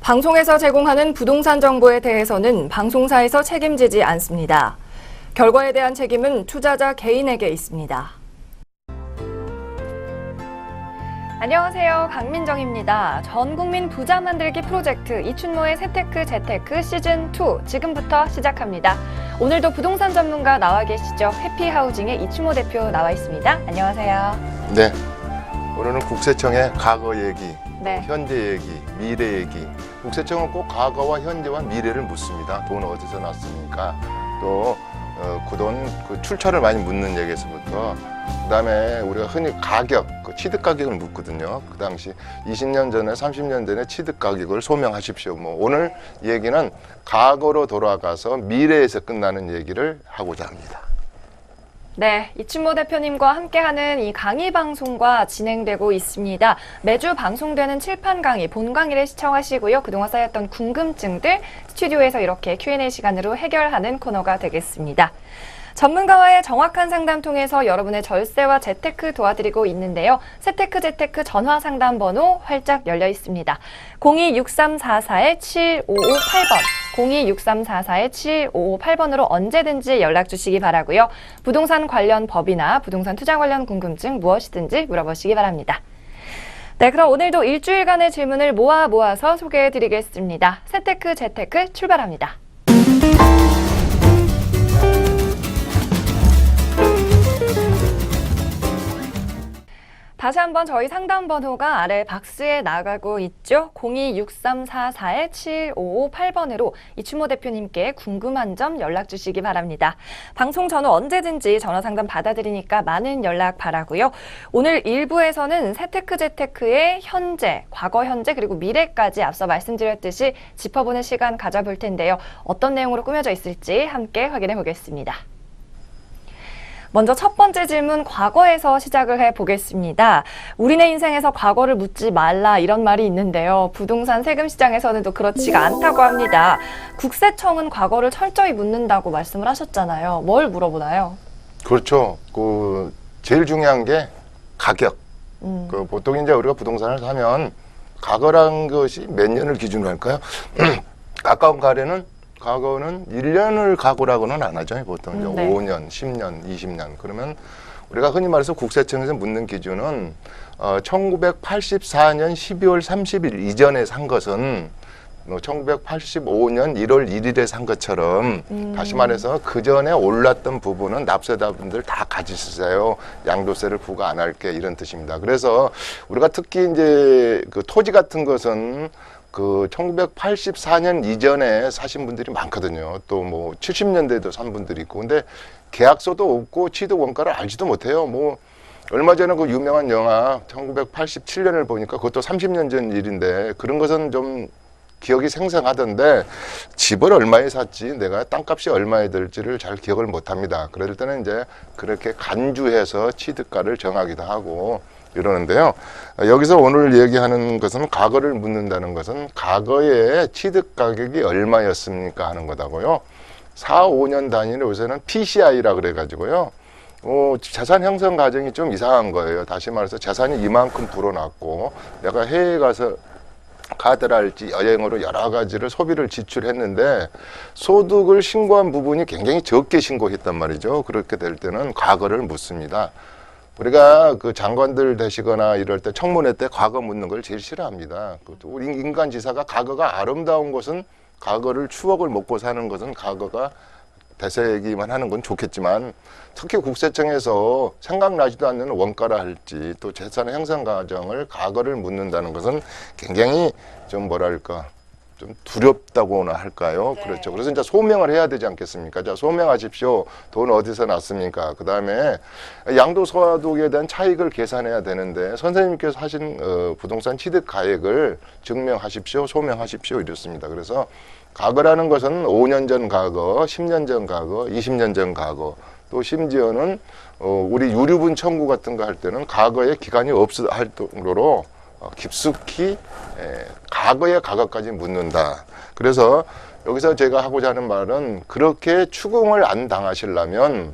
방송에서 제공하는 부동산 정보에 대해서는 방송사에서 책임지지 않습니다. 결과에 대한 책임은 투자자 개인에게 있습니다. 안녕하세요. 강민정입니다. 전국민 부자 만들기 프로젝트 이춘모의 세테크 재테크 시즌2 지금부터 시작합니다. 오늘도 부동산 전문가 나와 계시죠. 해피하우징의 이춘모 대표 나와 있습니다. 안녕하세요. 네, 오늘은 국세청의 과거 얘기, 네. 현재 얘기, 미래 얘기. 국세청은 꼭 과거와 현재와 미래를 묻습니다. 돈 어디서 났습니까? 또 그 돈 출처를 많이 묻는 얘기에서부터 그다음에 우리가 흔히 가격, 취득 가격을 묻거든요. 그 당시 20년 전에 30년 전에 취득 가격을 소명하십시오. 오늘 얘기는 과거로 돌아가서 미래에서 끝나는 얘기를 하고자 합니다. 네, 이춘모 대표님과 함께하는 이 강의 방송과 진행되고 있습니다. 매주 방송되는 칠판 강의, 본 강의를 시청하시고요. 그동안 쌓였던 궁금증들 스튜디오에서 이렇게 Q&A 시간으로 해결하는 코너가 되겠습니다. 전문가와의 정확한 상담 통해서 여러분의 절세와 재테크 도와드리고 있는데요. 세테크 재테크 전화 상담 번호 활짝 열려 있습니다. 026344-7558번, 026344-7558번으로 언제든지 연락 주시기 바라고요. 부동산 관련 법이나 부동산 투자 관련 궁금증 무엇이든지 물어보시기 바랍니다. 네, 그럼 오늘도 일주일간의 질문을 모아서 소개해드리겠습니다. 세테크 재테크 출발합니다. 다시 한번 저희 상담 번호가 아래 박스에 나가고 있죠. 026344-7558번으로 이춘모 대표님께 궁금한 점 연락 주시기 바랍니다. 방송 전후 언제든지 전화 상담 받아드리니까 많은 연락 바라고요. 오늘 1부에서는 세테크 재테크의 현재, 과거 현재 그리고 미래까지 앞서 말씀드렸듯이 짚어보는 시간 가져볼 텐데요. 어떤 내용으로 꾸며져 있을지 함께 확인해 보겠습니다. 먼저 첫 번째 질문 과거에서 시작을 해보겠습니다. 우리네 인생에서 과거를 묻지 말라 이런 말이 있는데요. 부동산 세금 시장에서는 또 그렇지가 않다고 합니다. 국세청은 과거를 철저히 묻는다고 말씀을 하셨잖아요. 뭘 물어보나요? 그렇죠. 제일 중요한 게 가격. 보통 이제 우리가 부동산을 사면 과거란 것이 몇 년을 기준으로 할까요? 가까운 과거는 1년을 과거라고는 안 하죠. 보통 이제 네. 5년, 10년, 20년. 그러면 우리가 흔히 말해서 국세청에서 묻는 기준은 1984년 12월 30일 이전에 산 것은 1985년 1월 1일에 산 것처럼 다시 말해서 그 전에 올랐던 부분은 납세자분들 다 가지세요. 양도세를 부과 안 할게 이런 뜻입니다. 그래서 우리가 특히 이제 그 토지 같은 것은 1984년 이전에 사신 분들이 많거든요. 또 70년대에도 산 분들이 있고. 근데 계약서도 없고 취득 원가를 알지도 못해요. 얼마 전에 그 유명한 영화 1987년을 보니까 그것도 30년 전 일인데 그런 것은 좀 기억이 생생하던데 집을 얼마에 샀지 내가 땅값이 얼마에 들지를 잘 기억을 못 합니다. 그럴 때는 이제 그렇게 간주해서 취득가를 정하기도 하고 이러는데요. 여기서 오늘 얘기하는 것은 과거를 묻는다는 것은 과거에 취득 가격이 얼마였습니까 하는 거다고요. 4, 5년 단위로 요새는 PCI라 그래가지고요. 자산 형성 과정이 좀 이상한 거예요. 다시 말해서 자산이 이만큼 불어났고 내가 해외에 가서 카드랄지 여행으로 여러 가지를 소비를 지출했는데 소득을 신고한 부분이 굉장히 적게 신고했단 말이죠. 그렇게 될 때는 과거를 묻습니다. 우리가 장관들 되시거나 이럴 때 청문회 때 과거 묻는 걸 제일 싫어합니다. 우리 인간지사가 과거가 아름다운 것은 과거를 추억을 먹고 사는 것은 과거가 되새기만 하는 건 좋겠지만 특히 국세청에서 생각나지도 않는 원가라 할지 또 재산 형성 과정을 과거를 묻는다는 것은 굉장히 좀 좀 두렵다고나 할까요? 네. 그렇죠. 그래서 이제 소명을 해야 되지 않겠습니까? 자, 소명하십시오. 돈 어디서 났습니까? 그 다음에 양도소득에 대한 차익을 계산해야 되는데 선생님께서 하신 부동산 취득 가액을 증명하십시오. 소명하십시오. 이렇습니다. 그래서 과거라는 것은 5년 전 과거, 10년 전 과거, 20년 전 과거, 또 심지어는 우리 유류분 청구 같은 거 할 때는 과거에 기간이 없을 정도로 깊숙이 과거의 과거까지 묻는다. 그래서 여기서 제가 하고자 하는 말은 그렇게 추궁을 안 당하시려면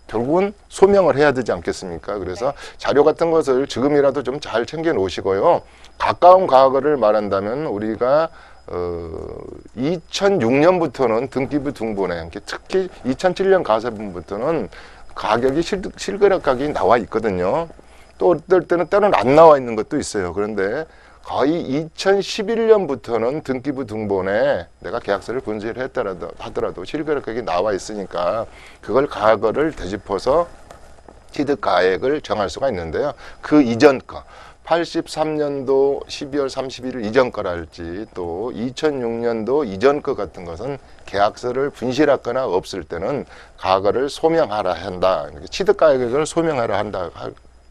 결국은 소명을 해야 되지 않겠습니까? 그래서 자료 같은 것을 지금이라도 좀 잘 챙겨 놓으시고요. 가까운 과거를 말한다면 우리가 2006년부터는 등기부 등본에 특히 2007년 가세분부터는 가격이 실거래 가격이 나와 있거든요. 또 어떨 때는 때로는 안 나와 있는 것도 있어요. 그런데 거의 2011년부터는 등기부 등본에 내가 계약서를 분실을 하더라도 실거래 가격이 나와 있으니까 그걸 과거를 되짚어서 취득가액을 정할 수가 있는데요. 그 이전 거 83년도 12월 31일 이전 거랄지 또 2006년도 이전 거 같은 것은 계약서를 분실하거나 없을 때는 과거를 소명하라 한다. 취득가액을 소명하라 한다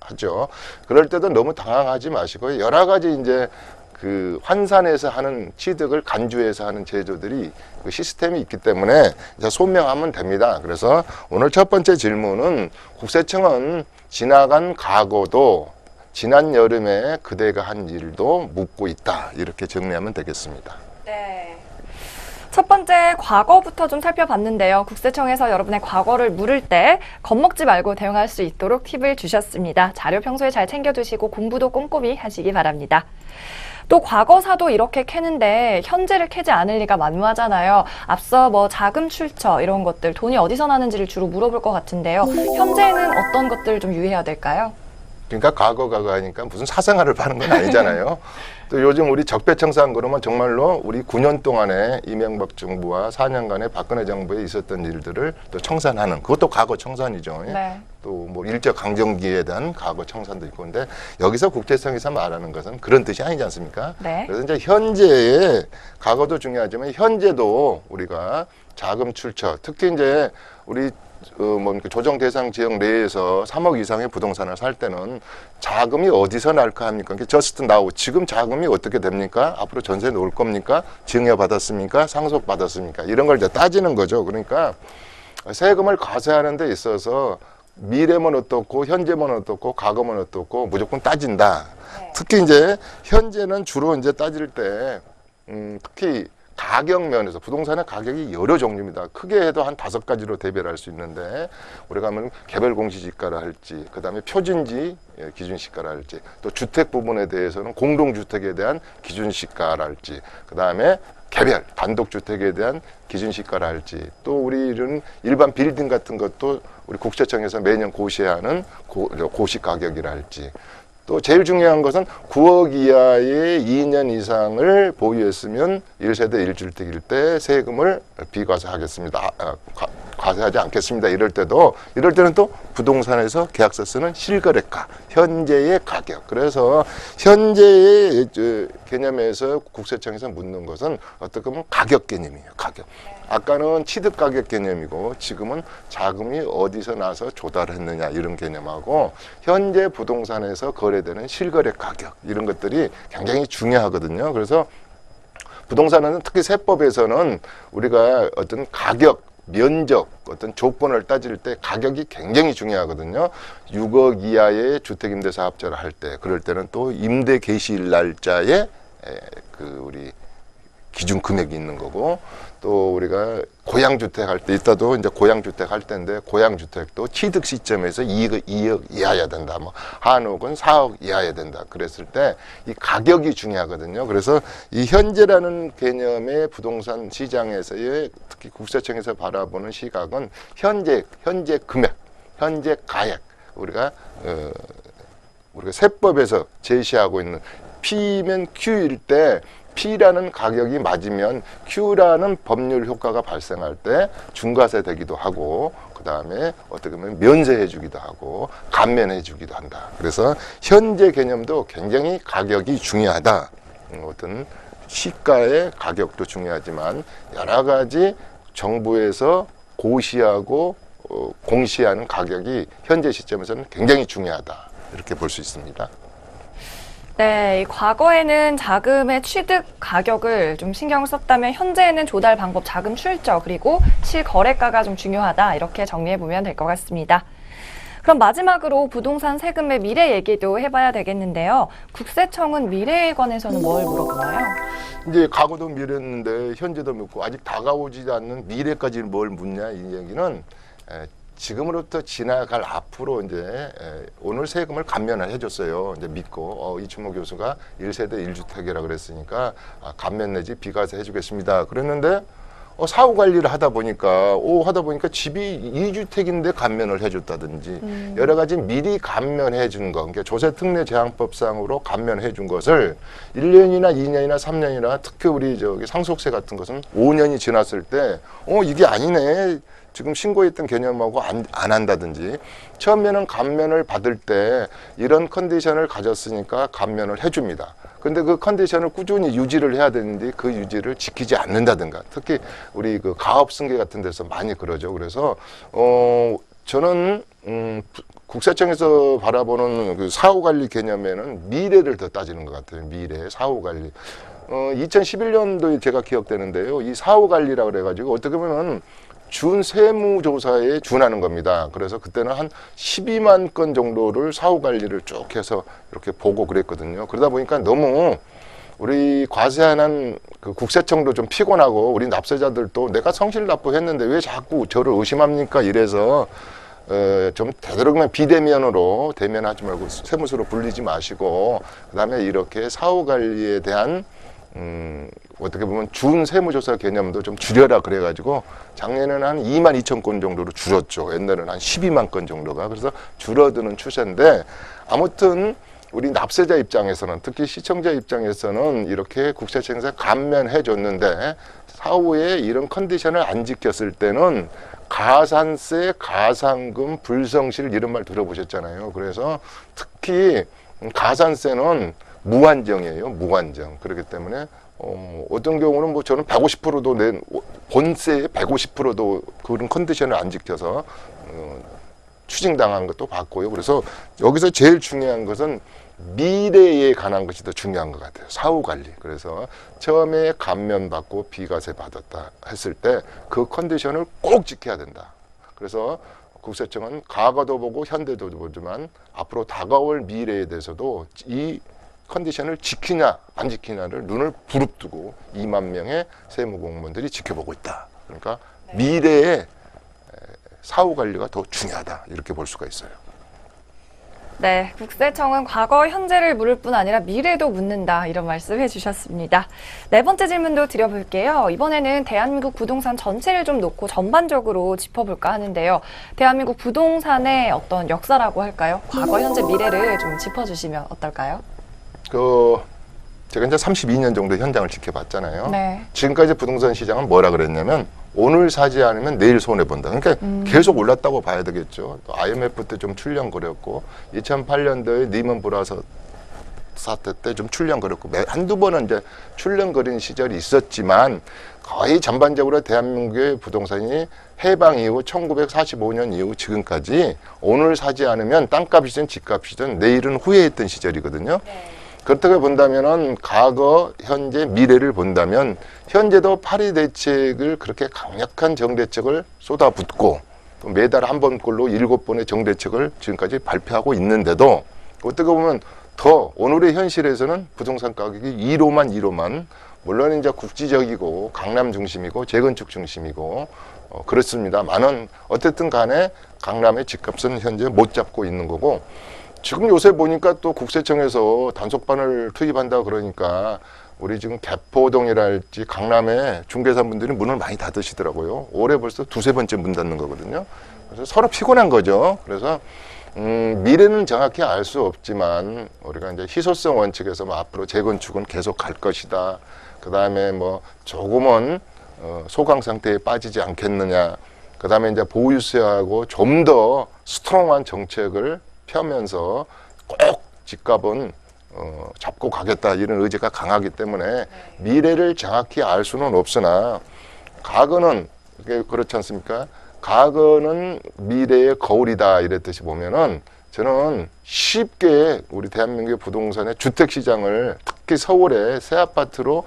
하죠. 그럴 때도 너무 당황하지 마시고 여러 가지 이제 그 환산해서 하는 취득을 간주해서 하는 제조들이 그 시스템이 있기 때문에 이제 소명하면 됩니다. 그래서 오늘 첫 번째 질문은 국세청은 지나간 과거도 지난 여름에 그대가 한 일도 묻고 있다. 이렇게 정리하면 되겠습니다. 네. 첫 번째 과거부터 좀 살펴봤는데요. 국세청에서 여러분의 과거를 물을 때 겁먹지 말고 대응할 수 있도록 팁을 주셨습니다. 자료 평소에 잘 챙겨두시고 공부도 꼼꼼히 하시기 바랍니다. 또 과거사도 이렇게 캐는데 현재를 캐지 않을 리가 만무하잖아요. 앞서 뭐 자금 출처 이런 것들 돈이 어디서 나는지를 주로 물어볼 것 같은데요. 현재는 어떤 것들을 좀 유의해야 될까요? 그러니까 과거 하니까 무슨 사생활을 파는 건 아니잖아요. 또 요즘 우리 적폐청산 그러면 정말로 우리 9년 동안에 이명박 정부와 4년간의 박근혜 정부에 있었던 일들을 또 청산하는 그것도 과거 청산이죠. 네. 또 뭐 일제 강점기에 대한 과거 청산도 있고 근데 여기서 국제성에서 말하는 것은 그런 뜻이 아니지 않습니까? 네. 그래서 이제 현재의 과거도 중요하지만 현재도 우리가 자금 출처 특히 이제 우리 조정 대상 지역 내에서 3억 이상의 부동산을 살 때는 자금이 어디서 날까 합니까? 저스트 나우 지금 자금이 어떻게 됩니까? 앞으로 전세 놓을 겁니까? 증여 받았습니까? 상속 받았습니까? 이런 걸 이제 따지는 거죠. 그러니까 세금을 과세하는 데 있어서 미래면 어떻고 현재면 어떻고 과거면 어떻고 무조건 따진다. 네. 특히 이제 현재는 주로 이제 따질 때 특히 가격 면에서 부동산의 가격이 여러 종류입니다. 크게 해도 한 5가지로 대별할 수 있는데 우리가 하면 개별 공시지가라 할지 그다음에 표준지 기준시가라 할지 또 주택 부분에 대해서는 공동주택에 대한 기준시가라 할지 그다음에 개별 단독주택에 대한 기준시가라 할지 또 우리는 일반 빌딩 같은 것도 우리 국세청에서 매년 고시해야 하는 고시가격이라 할지 또 제일 중요한 것은 9억 이하의 2년 이상을 보유했으면 1세대 1주택일 때 세금을 비과세하겠습니다. 과세하지 않겠습니다. 이럴 때는 또 부동산에서 계약서 쓰는 실거래가, 현재의 가격. 그래서 현재의 개념에서 국세청에서 묻는 것은 어떻게 보면 가격 개념이에요. 가격. 아까는 취득 가격 개념이고 지금은 자금이 어디서 나서 조달했느냐 이런 개념하고 현재 부동산에서 거래되는 실거래 가격 이런 것들이 굉장히 중요하거든요. 그래서 부동산은 특히 세법에서는 우리가 어떤 가격 면적, 어떤 조건을 따질 때 가격이 굉장히 중요하거든요. 6억 이하의 주택임대사업자를 할 때, 그럴 때는 또 임대 개시일 날짜에 우리 기준 금액이 있는 거고, 또 우리가 고양주택 할 때, 이따도 이제 고양주택 할 때인데, 고양주택도 취득 시점에서 2억 이하여야 된다. 뭐, 한옥은 4억 이하여야 된다. 그랬을 때, 이 가격이 중요하거든요. 그래서 이 현재라는 개념의 부동산 시장에서의 특히 국세청에서 바라보는 시각은 현재 금액, 현재 가액, 우리가 세법에서 제시하고 있는 P면 Q일 때, P라는 가격이 맞으면 Q라는 법률 효과가 발생할 때 중과세 되기도 하고 그 다음에 어떻게 보면 면세해 주기도 하고 감면해 주기도 한다. 그래서 현재 개념도 굉장히 가격이 중요하다. 어떤 시가의 가격도 중요하지만 여러 가지 정부에서 고시하고 공시하는 가격이 현재 시점에서는 굉장히 중요하다. 이렇게 볼 수 있습니다. 네, 과거에는 자금의 취득 가격을 좀 신경을 썼다면 현재에는 조달 방법, 자금 출처, 그리고 실거래가가 좀 중요하다. 이렇게 정리해보면 될 것 같습니다. 그럼 마지막으로 부동산 세금의 미래 얘기도 해봐야 되겠는데요. 국세청은 미래에 관해서는 뭘 물어보나요? 이제 과거도 미랬는데 현재도 묻고 아직 다가오지 않는 미래까지 뭘 묻냐 이 얘기는 지금으로부터 지나갈 앞으로 이제 오늘 세금을 감면을 해줬어요. 이제 믿고 이춘모 교수가 1세대 1주택이라 그랬으니까 감면 내지 비과세 해주겠습니다. 그랬는데 사후 관리를 하다 보니까 집이 2주택인데 감면을 해줬다든지 여러 가지 미리 감면해 준 거, 그러니까 조세특례제한법상으로 감면해 준 것을 1년이나 2년이나 3년이나 특히 우리 상속세 같은 것은 5년이 지났을 때 이게 아니네. 지금 신고했던 개념하고 안 한다든지 처음에는 감면을 받을 때 이런 컨디션을 가졌으니까 감면을 해줍니다. 근데 그 컨디션을 꾸준히 유지를 해야 되는데 그 유지를 지키지 않는다든가 특히 우리 그 가업승계 같은 데서 많이 그러죠. 그래서 저는 국세청에서 바라보는 그 사후관리 개념에는 미래를 더 따지는 것 같아요. 미래 사후관리. 2011년도에 제가 기억되는데요. 이 사후관리라고 그래가지고 어떻게 보면 준세무조사에 준하는 겁니다. 그래서 그때는 한 12만 건 정도를 사후관리를 쭉 해서 이렇게 보고 그랬거든요. 그러다 보니까 너무 우리 과세하는 그 국세청도 좀 피곤하고 우리 납세자들도 내가 성실 납부했는데 왜 자꾸 저를 의심합니까? 이래서 좀 되도록이면 비대면으로 대면하지 말고 세무서로 불리지 마시고 그다음에 이렇게 사후관리에 대한 어떻게 보면 준세무조사 개념도 좀 줄여라 그래가지고 작년에는 한 2만 2천 건 정도로 줄었죠. 옛날에는 한 12만 건 정도가. 그래서 줄어드는 추세인데 아무튼 우리 납세자 입장에서는 특히 시청자 입장에서는 이렇게 국세청에서 감면해 줬는데 사후에 이런 컨디션을 안 지켰을 때는 가산세, 가상금, 불성실 이런 말 들어보셨잖아요. 그래서 특히 가산세는 무한정이에요. 무한정. 그렇기 때문에 어떤 경우는 뭐 저는 150%도 낸 본세의 150%도 그런 컨디션을 안 지켜서 추징당한 것도 봤고요. 그래서 여기서 제일 중요한 것은 미래에 관한 것이 더 중요한 것 같아요. 사후 관리. 그래서 처음에 감면받고 비과세 받았다 했을 때 그 컨디션을 꼭 지켜야 된다. 그래서 국세청은 과거도 보고 현대도 보지만 앞으로 다가올 미래에 대해서도 이 컨디션을 지키냐 안 지키냐를 눈을 부릅뜨고 2만 명의 세무공무원들이 지켜보고 있다. 그러니까 미래의 사후관리가 더 중요하다. 이렇게 볼 수가 있어요. 네, 국세청은 과거, 현재를 물을 뿐 아니라 미래도 묻는다. 이런 말씀해 주셨습니다. 네 번째 질문도 드려볼게요. 이번에는 대한민국 부동산 전체를 좀 놓고 전반적으로 짚어볼까 하는데요. 대한민국 부동산의 어떤 역사라고 할까요? 과거, 현재, 미래를 좀 짚어주시면 어떨까요? 제가 이제 32년 정도 현장을 지켜봤잖아요. 네. 지금까지 부동산 시장은 뭐라 그랬냐면 오늘 사지 않으면 내일 손해본다. 그러니까 계속 올랐다고 봐야 되겠죠. 또 IMF 때 좀 출렁거렸고 2008년도에 리먼 브라더 사태 때 좀 출렁거렸고 한두 번은 이제 출렁거린 시절이 있었지만 거의 전반적으로 대한민국의 부동산이 해방 이후 1945년 이후 지금까지 오늘 사지 않으면 땅값이든 집값이든 내일은 후회했던 시절이거든요. 네. 그렇다고 본다면은 과거, 현재, 미래를 본다면 현재도 파리 대책을 그렇게 강력한 정대책을 쏟아붓고 또 매달 한 번꼴로 7번의 정대책을 지금까지 발표하고 있는데도 어떻게 보면 더 오늘의 현실에서는 부동산 가격이 1호만 물론 이제 국지적이고 강남 중심이고 재건축 중심이고 그렇습니다만은 어쨌든 간에 강남의 집값은 현재 못 잡고 있는 거고 지금 요새 보니까 또 국세청에서 단속반을 투입한다 그러니까 우리 지금 개포동이랄지 강남에 중개사분들이 문을 많이 닫으시더라고요. 올해 벌써 두세 번째 문 닫는 거거든요. 그래서 서로 피곤한 거죠. 그래서 미래는 정확히 알 수 없지만 우리가 이제 희소성 원칙에서 뭐 앞으로 재건축은 계속 갈 것이다. 그 다음에 뭐 조금은 소강 상태에 빠지지 않겠느냐. 그 다음에 이제 보유세하고 좀 더 스트롱한 정책을 펴면서 꼭 집값은 잡고 가겠다 이런 의지가 강하기 때문에 미래를 정확히 알 수는 없으나 과거는 그렇지 않습니까? 과거는 미래의 거울이다 이랬듯이 보면은 저는 쉽게 우리 대한민국의 부동산의 주택시장을 특히 서울의 새 아파트로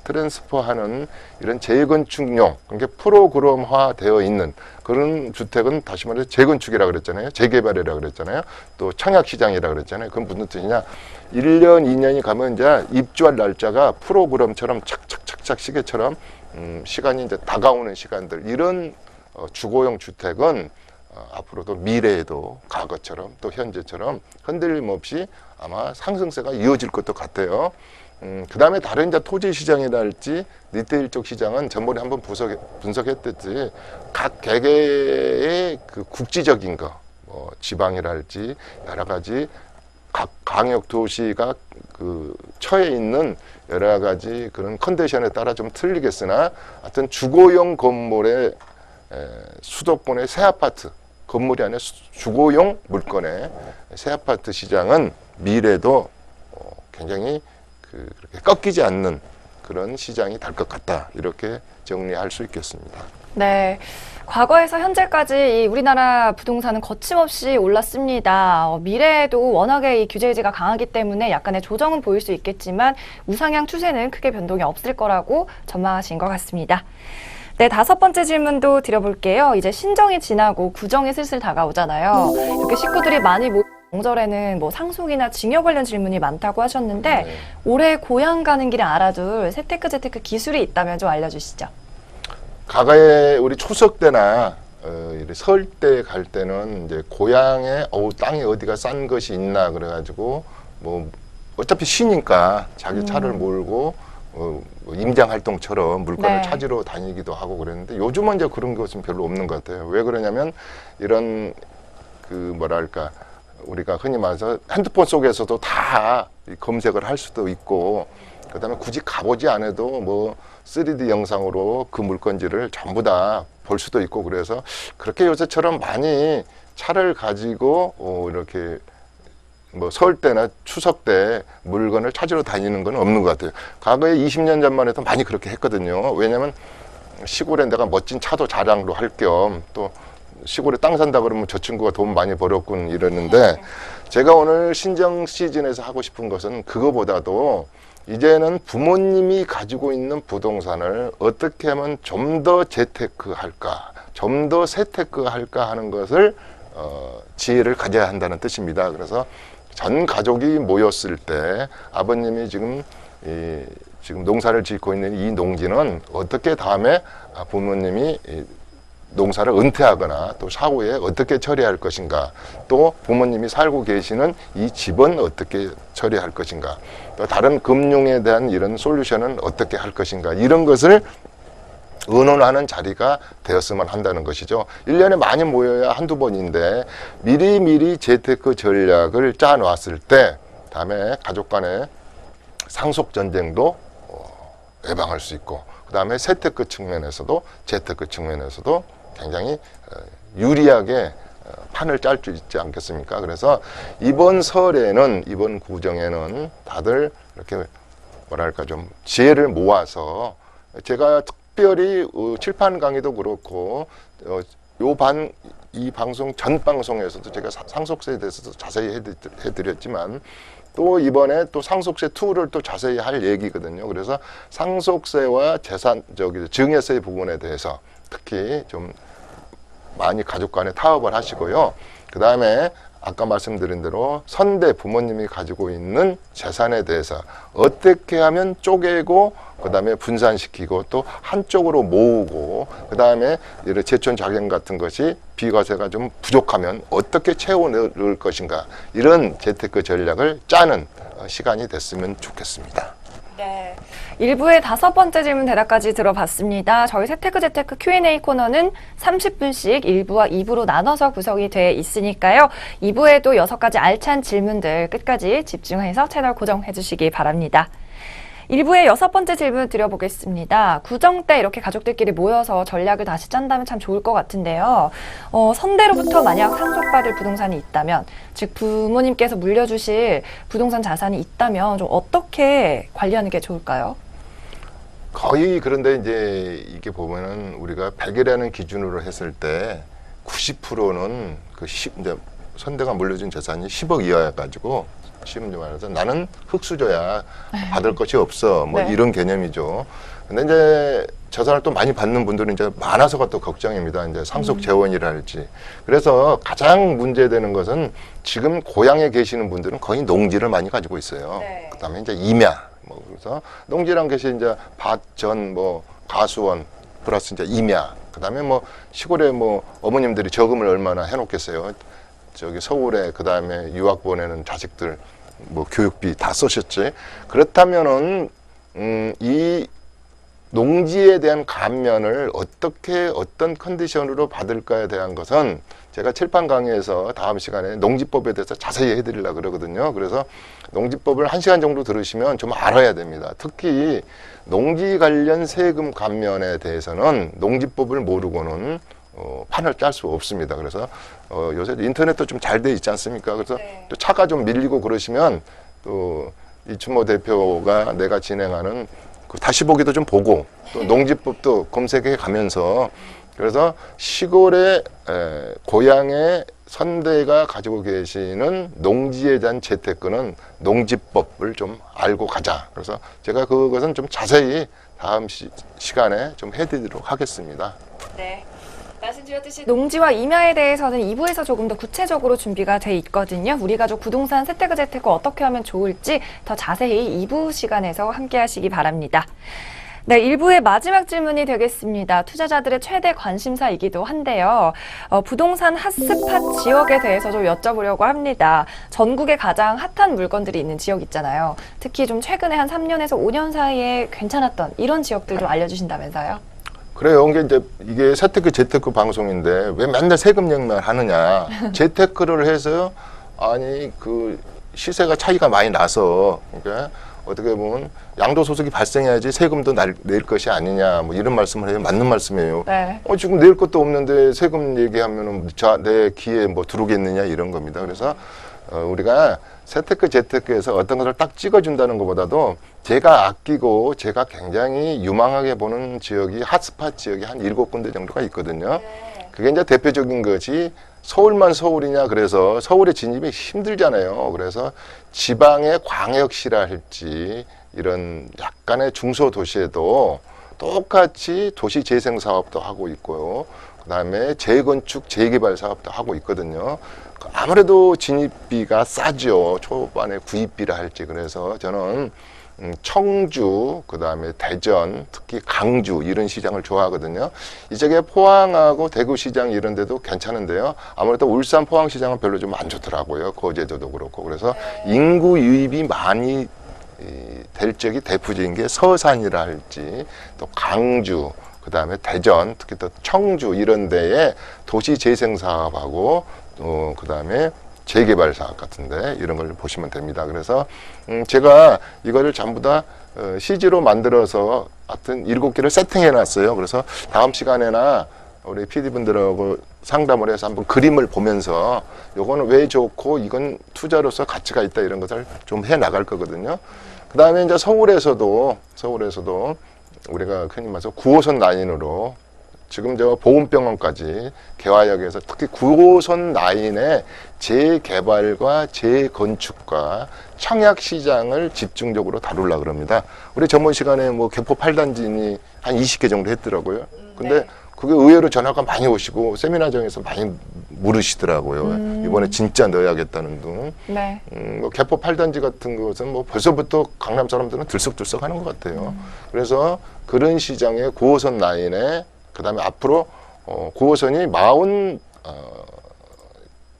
트랜스퍼하는 이런 재건축용, 그러니까 프로그램화 되어 있는 그런 주택은 다시 말해서 재건축이라 그랬잖아요. 재개발이라 그랬잖아요. 또 청약시장이라 그랬잖아요. 그건 무슨 뜻이냐. 1년, 2년이 가면 이제 입주할 날짜가 프로그램처럼 착착착착 시계처럼 시간이 이제 다가오는 시간들 이런 주거용 주택은 앞으로도 미래에도 과거처럼 또 현재처럼 흔들림 없이 아마 상승세가 이어질 것도 같아요. 그 다음에 다른 이제 토지 시장이랄지 리테일 쪽 시장은 전번에 한번 분석했듯이 각 개개의 그 국지적인 거, 뭐 지방이랄지 여러 가지 각 광역 도시가 그 처해 있는 여러 가지 그런 컨디션에 따라 좀 틀리겠으나 하여튼 주거용 건물의 수도권의 새 아파트 건물이 아니라 주거용 물건의 새 아파트 시장은 미래도 굉장히 그렇게 꺾이지 않는 그런 시장이 될 것 같다. 이렇게 정리할 수 있겠습니다. 네. 과거에서 현재까지 이 우리나라 부동산은 거침없이 올랐습니다. 미래에도 워낙에 이 규제 의지가 강하기 때문에 약간의 조정은 보일 수 있겠지만 우상향 추세는 크게 변동이 없을 거라고 전망하신 것 같습니다. 네, 5번째 질문도 드려볼게요. 이제 신정이 지나고 구정이 슬슬 다가오잖아요. 이렇게 식구들이 많이 명절에는 뭐 상속이나 증여 관련 질문이 많다고 하셨는데 네. 올해 고향 가는 길에 알아둘 재테크 기술이 있다면 좀 알려주시죠. 과거에 우리 추석 때나 설 때 갈 때는 이제 고향에 땅이 어디가 싼 것이 있나 그래가지고 뭐 어차피 쉬니까 자기 차를 몰고 뭐 임장 활동처럼 물건을 네. 찾으러 다니기도 하고 그랬는데 요즘은 이제 그런 것은 별로 없는 것 같아요. 왜 그러냐면 이런 그 뭐랄까 우리가 흔히 말해서 핸드폰 속에서도 다 검색을 할 수도 있고 그다음에 굳이 가보지 않아도 뭐 3D 영상으로 그 물건지를 전부 다 볼 수도 있고 그래서 그렇게 요새처럼 많이 차를 가지고 이렇게 뭐 설 때나 추석 때 물건을 찾으러 다니는 건 없는 것 같아요. 과거에 20년 전만 해도 많이 그렇게 했거든요. 왜냐면 시골에 내가 멋진 차도 자랑도 할 겸 또 시골에 땅 산다 그러면 저 친구가 돈 많이 벌었군 이러는데 제가 오늘 신정 시즌에서 하고 싶은 것은 그거보다도 이제는 부모님이 가지고 있는 부동산을 어떻게 하면 좀 더 재테크 할까, 좀 더 세테크 할까 하는 것을 지혜를 가져야 한다는 뜻입니다. 그래서 전 가족이 모였을 때 아버님이 지금 농사를 짓고 있는 이 농지는 어떻게 다음에 부모님이 농사를 은퇴하거나 또 사후에 어떻게 처리할 것인가, 또 부모님이 살고 계시는 이 집은 어떻게 처리할 것인가, 또 다른 금융에 대한 이런 솔루션은 어떻게 할 것인가, 이런 것을 의논하는 자리가 되었으면 한다는 것이죠. 1년에 많이 모여야 한두 번인데 미리미리 재테크 전략을 짜놨을 때 다음에 가족 간의 상속 전쟁도 예방할 수 있고 그 다음에 세테크 측면에서도 재테크 측면에서도 굉장히 유리하게 판을 짤 수 있지 않겠습니까? 그래서 이번 설에는 이번 구정에는 다들 이렇게 뭐랄까 좀 지혜를 모아서 제가 특별히 칠판 강의도 그렇고 이 방송 전 방송에서도 제가 상속세에 대해서도 자세히 해드렸지만 또 이번에 또 상속세 2를 또 자세히 할 얘기거든요. 그래서 상속세와 증여세 부분에 대해서 특히 좀 많이 가족 간에 타협을 하시고요. 그 다음에 아까 말씀드린 대로 선대 부모님이 가지고 있는 재산에 대해서 어떻게 하면 쪼개고 그 다음에 분산시키고 또 한쪽으로 모으고 그 다음에 이런 제촌 자금 같은 것이 비과세가 좀 부족하면 어떻게 채워 넣을 것인가, 이런 재테크 전략을 짜는 시간이 됐으면 좋겠습니다. 네. 1부의 5번째 질문 대답까지 들어봤습니다. 저희 재테크 Q&A 코너는 30분씩 1부와 2부로 나눠서 구성이 돼 있으니까요. 2부에도 6가지 알찬 질문들 끝까지 집중해서 채널 고정해 주시기 바랍니다. 1부의 6번째 질문 드려보겠습니다. 구정 때 이렇게 가족들끼리 모여서 전략을 다시 짠다면 참 좋을 것 같은데요. 선대로부터 만약 상속받을 부동산이 있다면, 즉 부모님께서 물려주실 부동산 자산이 있다면 좀 어떻게 관리하는 게 좋을까요? 거의 그런데 이제 이게 보면은 우리가 100이라는 기준으로 했을 때 90%는 이제 선대가 물려준 재산이 10억 이하여가지고 쉬운 말해서 나는 흙수저야 받을 것이 없어 뭐 네. 이런 개념이죠. 근데 이제 재산을 또 많이 받는 분들은 이제 많아서가 또 걱정입니다. 이제 상속 재원이랄지. 그래서 가장 문제되는 것은 지금 고향에 계시는 분들은 거의 농지를 많이 가지고 있어요. 네. 그다음에 이제 임야 그래서 농지란 것이 이제 밭, 전, 뭐 가수원 플러스 이제 임야. 그다음에 뭐 시골에 뭐 어머님들이 저금을 얼마나 해놓겠어요. 저기 서울에 그다음에 유학 보내는 자식들 뭐 교육비 다 쓰셨지. 그렇다면은 이 농지에 대한 감면을 어떻게 어떤 컨디션으로 받을까에 대한 것은 제가 칠판 강의에서 다음 시간에 농지법에 대해서 자세히 해드리려고 그러거든요. 그래서 농지법을 1시간 정도 들으시면 좀 알아야 됩니다. 특히 농지 관련 세금 감면에 대해서는 농지법을 모르고는 판을 짤 수 없습니다. 그래서 요새 인터넷도 좀 잘 돼 있지 않습니까? 그래서 네. 또 차가 좀 밀리고 그러시면 또 이춘모 대표가 내가 진행하는 그 다시 보기도 좀 보고 또 농지법도 검색해 가면서 그래서 시골의 고향의 선대가 가지고 계시는 농지에 대한 재테크는 농지법을 좀 알고 가자. 그래서 제가 그것은 좀 자세히 다음 시간에 좀 해드리도록 하겠습니다. 네. 말씀 주셨듯이 농지와 임야에 대해서는 2부에서 조금 더 구체적으로 준비가 돼 있거든요. 우리 가족 부동산 세테크 재테크 어떻게 하면 좋을지 더 자세히 2부 시간에서 함께 하시기 바랍니다. 네, 1부의 마지막 질문이 되겠습니다. 투자자들의 최대 관심사이기도 한데요. 부동산 핫스팟 지역에 대해서 좀 여쭤보려고 합니다. 전국에 가장 핫한 물건들이 있는 지역 있잖아요. 특히 좀 최근에 한 3년에서 5년 사이에 괜찮았던 이런 지역들 좀 알려주신다면서요? 그래요. 이게 재테크 재테크 방송인데 왜 맨날 세금 얘기만 하느냐. 재테크를 해서 아니 그 시세가 차이가 많이 나서 그러니까 어떻게 보면 양도소득이 발생해야지 세금도 낼 것이 아니냐 뭐 이런 말씀을 해요. 맞는 말씀이에요. 네. 지금 낼 것도 없는데 세금 얘기하면은 내 귀에 뭐 들어오겠느냐 이런 겁니다. 그래서 우리가 재테크 재테크에서 어떤 것을 딱 찍어준다는 것보다도 제가 아끼고 제가 굉장히 유망하게 보는 지역이 핫스팟 지역이 한 7군데 정도가 있거든요. 그게 이제 대표적인 것이 서울만 서울이냐 그래서 서울에 진입이 힘들잖아요. 그래서 지방의 광역시라 할지 이런 약간의 중소도시에도 똑같이 도시재생 사업도 하고 있고요. 그다음에 재건축 재개발 사업도 하고 있거든요. 아무래도 진입비가 싸죠. 초반에 구입비라 할지. 그래서 저는 청주, 그다음에 대전, 특히 강주 이런 시장을 좋아하거든요. 이쪽에 포항하고 대구 시장 이런 데도 괜찮은데요. 아무래도 울산 포항 시장은 별로 좀 안 좋더라고요. 거제도도 그렇고. 그래서 인구 유입이 많이 될 적이 대표적인 게 서산이라 할지 또 강주, 그다음에 대전, 특히 또 청주 이런 데에 도시 재생 사업하고 그다음에 재개발 사업 같은데 이런 걸 보시면 됩니다. 그래서 제가 이거를 전부 다 CG로 만들어서 하여튼 7개를 세팅해 놨어요. 그래서 다음 시간에나 우리 PD분들하고 상담을 해서 한번 그림을 보면서 요거는 왜 좋고 이건 투자로서 가치가 있다 이런 것을 좀 해 나갈 거거든요. 그다음에 이제 서울에서도 우리가 흔히 말해서 9호선 라인으로 지금 저 보훈병원까지 개화역에서 특히 9호선 라인의 재개발과 재건축과 청약시장을 집중적으로 다루려고 그럽니다. 우리 전번 시간에 뭐 개포 8단지니 한 20개 정도 했더라고요. 근데 네. 그게 의외로 전화가 많이 오시고 세미나장에서 많이 물으시더라고요. 이번에 진짜 넣어야겠다는 등. 네. 뭐 개포 8단지 같은 것은 뭐 벌써부터 강남 사람들은 들썩들썩 하는 것 같아요. 그래서 그런 시장의 9호선 라인에 그다음에 앞으로 9호선이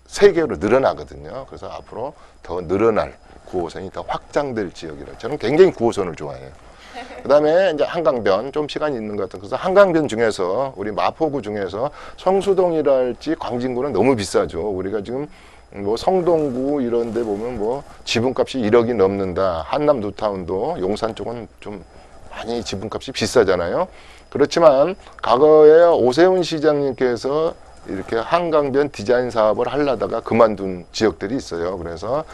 43개로 늘어나거든요. 그래서 앞으로 더 늘어날 9호선이 더 확장될 지역이라 저는 굉장히 9호선을 좋아해요. 그다음에 이제 한강변 좀 시간이 있는 것 같아요. 그래서 한강변 중에서 우리 마포구 중에서 성수동이랄지 광진구는 너무 비싸죠. 우리가 지금 뭐 성동구 이런 데 보면 뭐 지분값이 1억이 넘는다. 한남 뉴타운도 용산 쪽은 좀 많이 지분값이 비싸잖아요. 그렇지만 과거에 오세훈 시장님께서 이렇게 한강변 디자인 사업을 하려다가 그만둔 지역들이 있어요. 그래서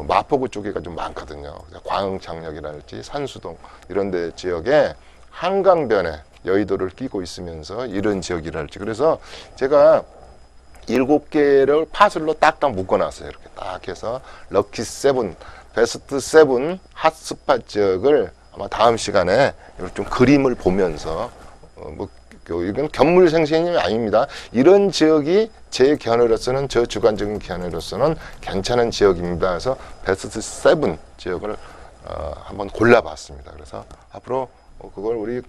마포구 쪽에가 좀 많거든요. 광흥창역이랄지 산수동 이런 데 지역에 한강변에 여의도를 끼고 있으면서 이런 지역이랄지 그래서 제가 7개를 파슬로 딱딱 묶어놨어요. 이렇게 딱 해서 럭키 7, 베스트 7 핫스팟 지역을 아마 다음 시간에 좀 그림을 보면서 이건 견물생생이 아닙니다. 이런 지역이 제 견해로서는 저 주관적인 견해로서는 괜찮은 지역입니다. 그래서 베스트 7 지역을 한번 골라봤습니다. 그래서 앞으로 그걸 우리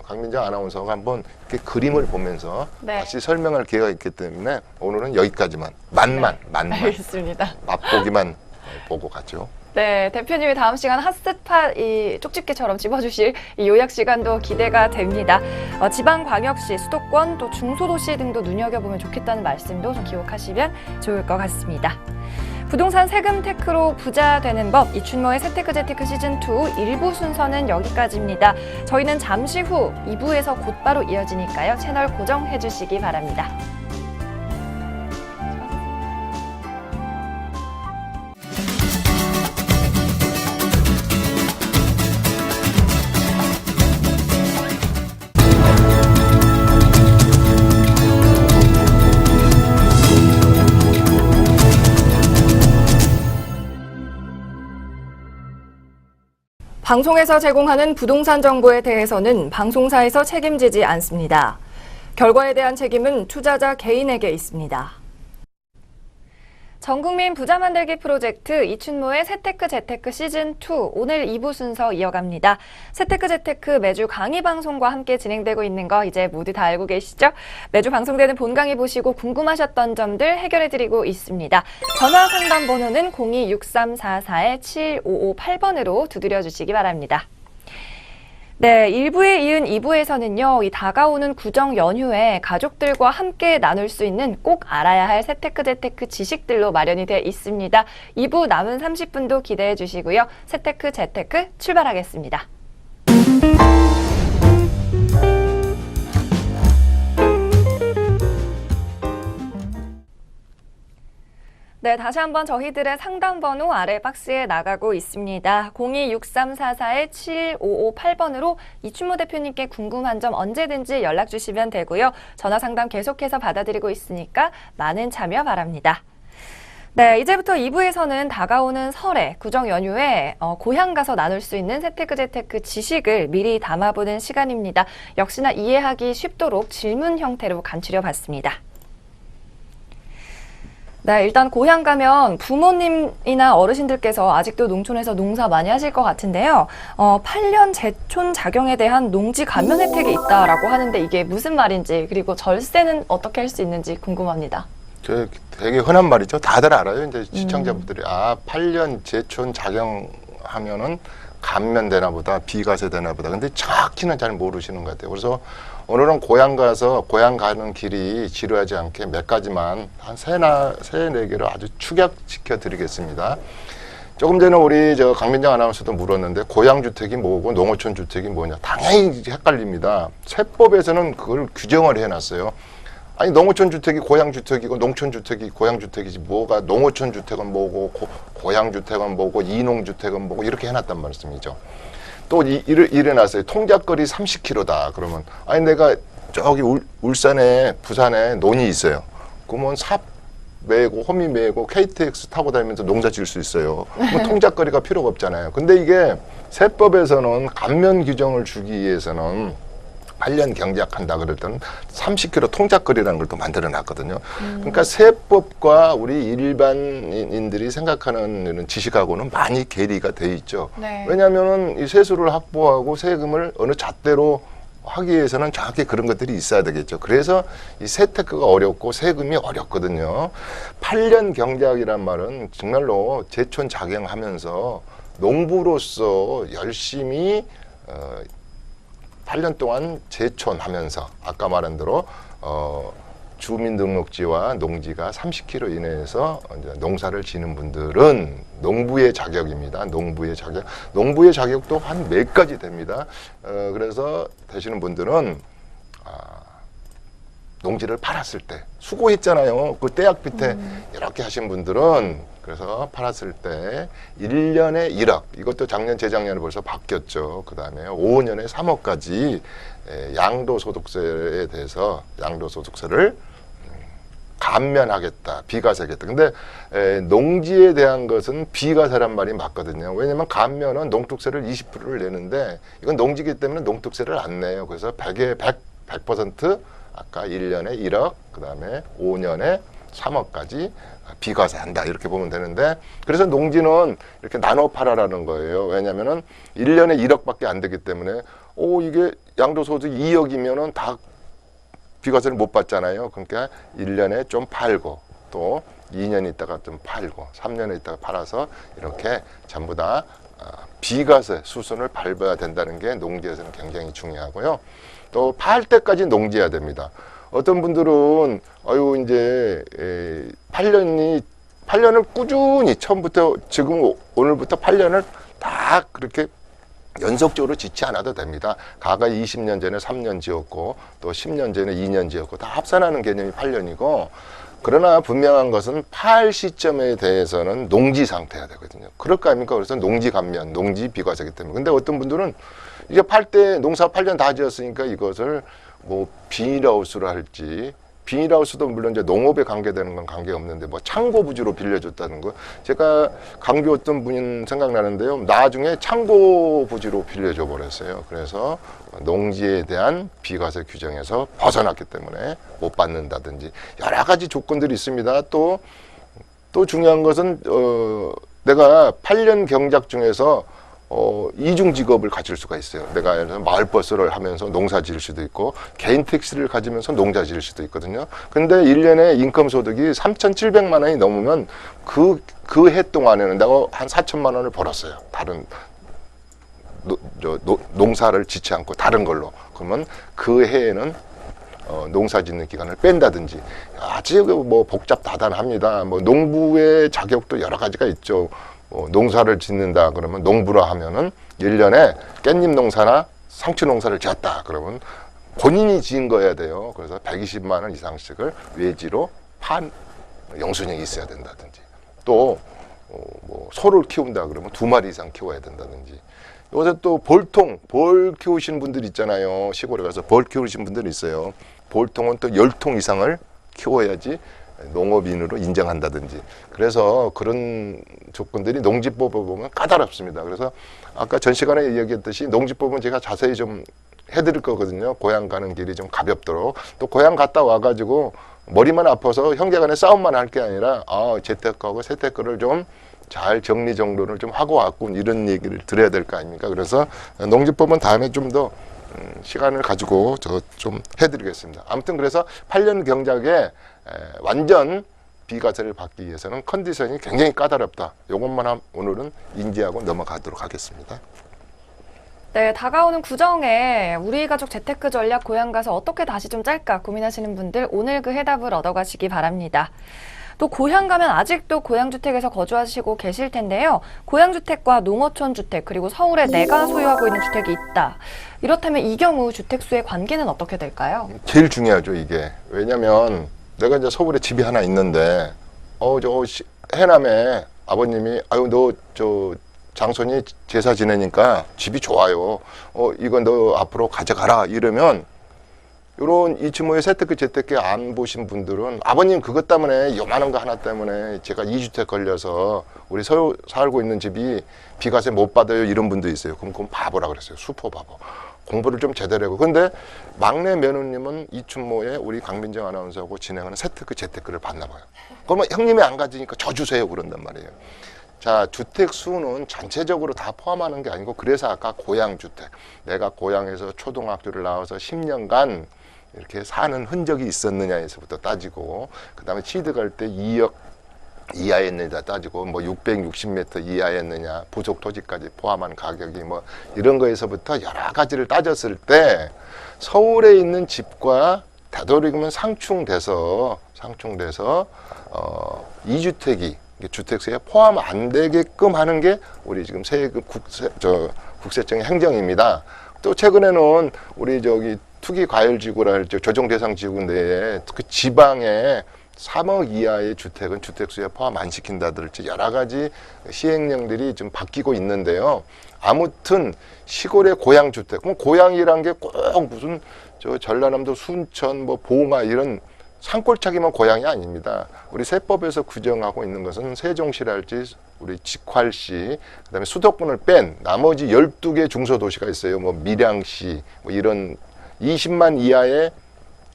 강민정 아나운서가 한번 이렇게 그림을 보면서 네. 다시 설명할 기회가 있기 때문에 오늘은 여기까지만 만만 알겠습니다. 맛보기만 보고 가죠. 네, 대표님이 다음 시간 핫스팟 이 쪽집게처럼 집어주실 이 요약 시간도 기대가 됩니다. 지방광역시, 수도권, 또 중소도시 등도 눈여겨보면 좋겠다는 말씀도 좀 기억하시면 좋을 것 같습니다. 부동산 세금 테크로 부자 되는 법, 이춘모의 세테크 재테크 시즌2 1부 순서는 여기까지입니다. 저희는 잠시 후 2부에서 곧바로 이어지니까요. 채널 고정해 주시기 바랍니다. 방송에서 제공하는 부동산 정보에 대해서는 방송사에서 책임지지 않습니다. 결과에 대한 책임은 투자자 개인에게 있습니다. 전국민 부자 만들기 프로젝트 이춘모의 세테크 재테크 시즌2 오늘 2부 순서 이어갑니다. 세테크 재테크 매주 강의 방송과 함께 진행되고 있는 거 이제 모두 다 알고 계시죠? 매주 방송되는 본 강의 보시고 궁금하셨던 점들 해결해드리고 있습니다. 전화 상담 번호는 02-6344-7558번으로 두드려 주시기 바랍니다. 네, 1부에 이은 2부에서는요, 이 다가오는 구정 연휴에 가족들과 함께 나눌 수 있는 꼭 알아야 할 세테크 재테크 지식들로 마련이 되어 있습니다. 2부 남은 30분도 기대해 주시고요. 세테크 재테크 출발하겠습니다. 네, 다시 한번 저희들의 상담 번호 아래 박스에 나가고 있습니다. 02-6344-7558번으로 이춘모 대표님께 궁금한 점 언제든지 연락 주시면 되고요. 전화 상담 계속해서 받아드리고 있으니까 많은 참여 바랍니다. 네, 이제부터 2부에서는 다가오는 설에 구정 연휴에 고향 가서 나눌 수 있는 세테크 재테크 지식을 미리 담아보는 시간입니다. 역시나 이해하기 쉽도록 질문 형태로 간추려 봤습니다. 네, 일단 고향 가면 부모님이나 어르신들께서 아직도 농촌에서 농사 많이 하실 것 같은데요. 8년 제촌 자경에 대한 농지 감면 혜택이 있다라고 하는데 이게 무슨 말인지 그리고 절세는 어떻게 할 수 있는지 궁금합니다. 되게 흔한 말이죠. 다들 알아요. 이제 시청자분들이 8년 제촌 자경하면은 감면되나 보다, 비과세 되나 보다. 근데 정확히는 잘 모르시는 것 같아요. 그래서 오늘은 고향 가서 고향 가는 길이 지루하지 않게 몇 가지만 한 세네 개를 아주 축약시켜 드리겠습니다. 조금 전에 우리 강민정 아나운서도 물었는데 고향 주택이 뭐고 농어촌 주택이 뭐냐. 당연히 헷갈립니다. 세법에서는 그걸 규정을 해놨어요. 아니 농어촌 주택이 고향 주택이고 농촌 주택이 고향 주택이지 뭐가 농어촌 주택은 뭐고 고향 주택은 뭐고 이농 주택은 뭐고 이렇게 해놨단 말씀이죠. 또 일어났어요. 통작거리 30km다. 그러면 아니 내가 저기 울산에 부산에 논이 있어요. 그러면 삽 메고 호미 메고 KTX 타고 다니면서 농사 지을 수 있어요. 그럼 통작거리가 필요가 없잖아요. 근데 이게 세법에서는 감면 규정을 주기 위해서는 8년 경작한다 그럴 때는 30km 통작거리라는 걸 또 만들어 놨거든요. 그러니까 세법과 우리 일반인들이 생각하는 이런 지식하고는 많이 괴리가 돼 있죠. 네. 왜냐하면은 이 세수를 확보하고 세금을 어느 잣대로 하기 위해서는 정확히 그런 것들이 있어야 되겠죠. 그래서 이 세테크가 어렵고 세금이 어렵거든요. 8년 경작이란 말은 정말로 제촌 자경하면서 농부로서 열심히 8년 동안 제촌하면서 아까 말한 대로 주민등록지와 농지가 30km 이내에서 이제 농사를 지는 분들은 농부의 자격입니다. 농부의 자격. 농부의 자격도 한 몇 가지 됩니다. 그래서 되시는 분들은 농지를 팔았을 때 수고했잖아요. 그 떼약 밑에 이렇게 하신 분들은 그래서 팔았을 때 1년에 1억, 이것도 작년, 재작년에 벌써 바뀌었죠. 그 다음에 5년에 3억까지 양도소득세에 대해서 양도소득세를 감면하겠다, 비과세하겠다. 근데 농지에 대한 것은 비과세란 말이 맞거든요. 왜냐면 감면은 농특세를 20%를 내는데 이건 농지기 때문에 농특세를 안 내요. 그래서 100% 아까 1년에 1억, 그 다음에 5년에 3억까지 비과세한다 이렇게 보면 되는데 그래서 농지는 이렇게 나눠 팔아라는 거예요. 왜냐면은 1년에 1억밖에 안 되기 때문에 이게 양도소득 2억이면은 다 비과세를 못 받잖아요. 그러니까 1년에 좀 팔고 또 2년 있다가 좀 팔고 3년 있다가 팔아서 이렇게 전부 다 비과세 수순을 밟아야 된다는 게 농지에서는 굉장히 중요하고요. 또 팔 때까지 농지해야 됩니다. 어떤 분들은 이제 8년을 꾸준히 처음부터 지금 오늘부터 8년을 다 그렇게 연속적으로 짓지 않아도 됩니다. 과거 20년 전에 3년 지었고 또 10년 전에 2년 지었고 다 합산하는 개념이 8년이고, 그러나 분명한 것은 팔 시점에 대해서는 농지 상태여야 되거든요. 그럴 거 아닙니까? 그래서 농지 감면, 농지 비과세기 때문에. 근데 어떤 분들은 이제 팔 때 농사 8년 다 지었으니까 이것을 뭐 비닐하우스로 할지, 비닐하우스도 물론 이제 농업에 관계되는 건 관계없는데 뭐 창고 부지로 빌려줬다는 거, 제가 강주 어떤 분 생각나는데요. 나중에 창고 부지로 빌려줘 버렸어요. 그래서 농지에 대한 비과세 규정에서 벗어났기 때문에 못 받는다든지 여러 가지 조건들이 있습니다. 또 중요한 것은 내가 8년 경작 중에서 이중 직업을 가질 수가 있어요. 내가 마을버스를 하면서 농사 지을 수도 있고 개인 택시를 가지면서 농사 지을 수도 있거든요. 근데 1년에 인컴 소득이 3,700만 원이 넘으면 그 해 동안에는 내가 한 4천만 원을 벌었어요. 다른 농사를 짓지 않고 다른 걸로. 그러면 그 해에는 농사 짓는 기간을 뺀다든지 아주 뭐 복잡다단합니다. 뭐 농부의 자격도 여러 가지가 있죠. 농사를 짓는다 그러면 농부라 하면은 1년에 깻잎 농사나 상추 농사를 지었다 그러면 본인이 지은 거여야 돼요. 그래서 120만 원 이상씩을 외지로 판 영수증이 있어야 된다든지, 또 뭐 소를 키운다 그러면 2마리 이상 키워야 된다든지. 요새 또 벌 키우시는 분들 있잖아요. 시골에 가서 벌 키우시는 분들 있어요. 벌통은 또 10통 이상을 키워야지 농업인으로 인정한다든지. 그래서 그런 조건들이 농지법에 보면 까다롭습니다. 그래서 아까 전 시간에 얘기했듯이 농지법은 제가 자세히 좀 해드릴 거거든요. 고향 가는 길이 좀 가볍도록. 또 고향 갔다 와가지고 머리만 아파서 형제간에 싸움만 할 게 아니라 재테크하고 세테크를 좀 잘 정리정돈을 좀 하고 왔군, 이런 얘기를 드려야 될 거 아닙니까? 그래서 농지법은 다음에 좀 더 시간을 가지고 저 좀 해드리겠습니다. 아무튼 그래서 8년 경작에 완전 비과세를 받기 위해서는 컨디션이 굉장히 까다롭다. 이것만 오늘은 인지하고 넘어가도록 하겠습니다. 네, 다가오는 구정에 우리 가족 재테크 전략 고향 가서 어떻게 다시 좀 짤까 고민하시는 분들 오늘 그 해답을 얻어가시기 바랍니다. 또 고향 가면 아직도 고향주택에서 거주하시고 계실 텐데요. 고향주택과 농어촌 주택 그리고 서울에 내가 소유하고 있는 주택이 있다. 이렇다면 이 경우 주택수의 관계는 어떻게 될까요? 제일 중요하죠, 이게. 왜냐면 내가 이제 서울에 집이 하나 있는데 해남에 아버님이 너 장손이 제사 지내니까 집이 좋아요. 이건 너 앞으로 가져가라 이러면, 요런 이츠모의 세테크 재테크 안 보신 분들은 아버님 그것 때문에 요만한 거 하나 때문에 제가 2주택 걸려서 우리 살고 있는 집이 비과세 못 받아요, 이런 분도 있어요. 그건 바보라 그랬어요. 수포 바보. 공부를 좀 제대로 하고. 근데 막내 며느님은 이춘모의 우리 강민정 아나운서하고 진행하는 세테크 재테크를 받나 봐요. 그러면 형님이 안 가지니까 저 주세요 그런단 말이에요. 자, 주택 수는 전체적으로 다 포함하는 게 아니고, 그래서 아까 고향주택, 내가 고향에서 초등학교를 나와서 10년간 이렇게 사는 흔적이 있었느냐에서부터 따지고, 그 다음에 취득할 때 2억 이하였느냐 따지고, 뭐 660m 이하였느냐, 부속 토지까지 포함한 가격이 뭐 이런 거에서부터 여러 가지를 따졌을 때 서울에 있는 집과 되도록이면 상충돼서 2주택이 주택세에 포함 안 되게끔 하는 게 우리 지금 세금 국세청의 행정입니다. 또 최근에는 우리 투기과열지구라 할지 조정대상지구 내에 그 지방에 3억 이하의 주택은 주택수에 포함 안 시킨다든지 여러 가지 시행령들이 좀 바뀌고 있는데요. 아무튼 시골의 고향주택, 그럼 고향이란 게 꼭 무슨 전라남도 순천, 뭐 봉화 이런 산골짜기만 고향이 아닙니다. 우리 세법에서 규정하고 있는 것은 세종시랄지 우리 직활시, 그다음에 수도권을 뺀 나머지 12개 중소도시가 있어요. 뭐 밀양시, 뭐 이런 20만 이하의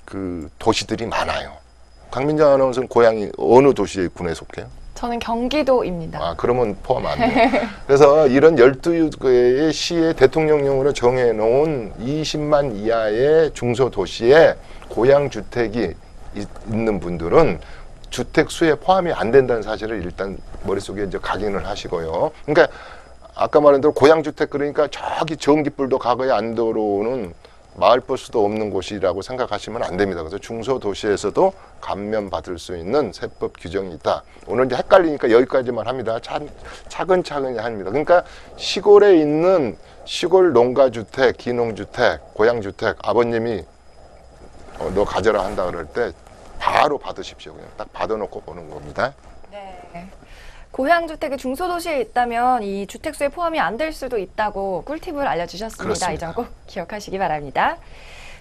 그 도시들이 많아요. 강민정 아나운서는 고향이 어느 도시의 군에 속해요? 저는 경기도입니다. 아, 그러면 포함 안 돼요. 그래서 이런 12개의 시의 대통령령으로 정해놓은 20만 이하의 중소도시에 고양주택이 있는 분들은 주택수에 포함이 안 된다는 사실을 일단 머릿속에 이제 각인을 하시고요. 그러니까 아까 말한 대로 고양주택 그러니까 저기 전기불도 과거에 안 들어오는 마을버스도 없는 곳이라고 생각하시면 안 됩니다. 그래서 중소도시에서도 감면받을 수 있는 세법 규정이 있다. 오늘 이제 헷갈리니까 여기까지만 합니다. 차근차근히 합니다. 그러니까 시골에 있는 시골 농가주택, 기농주택, 고양주택 아버님이 너 가져라 한다 그럴 때 바로 받으십시오. 그냥 딱 받아놓고 보는 겁니다. 네. 고양주택이 중소도시에 있다면 이 주택수에 포함이 안 될 수도 있다고 꿀팁을 알려주셨습니다. 그렇습니다. 이 점 꼭 기억하시기 바랍니다.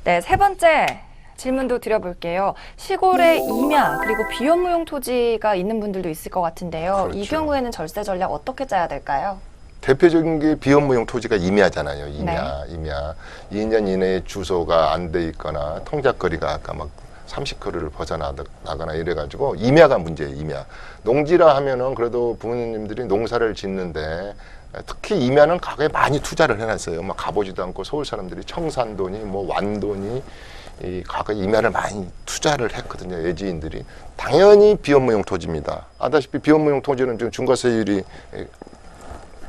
네, 세 번째 질문도 드려볼게요. 시골에 임야 그리고 비업무용 토지가 있는 분들도 있을 것 같은데요. 이 그렇죠. 경우에는 절세 전략 어떻게 짜야 될까요? 대표적인 게 비업무용 토지가 임야잖아요. 임야, 네. 임야. 2년 이내에 주소가 안 돼 있거나 통작거리가 아까 막 30km를 벗어나거나 이래가지고 임야가 문제예요. 임야. 농지라 하면은 그래도 부모님들이 농사를 짓는데 특히 임야는 과거에 많이 투자를 해놨어요. 막 가보지도 않고 서울 사람들이 청산도니 뭐 완도니 이 과거에 임야를 많이 투자를 했거든요. 외지인들이. 당연히 비업무용 토지입니다. 아다시피 비업무용 토지는 지금 중과세율이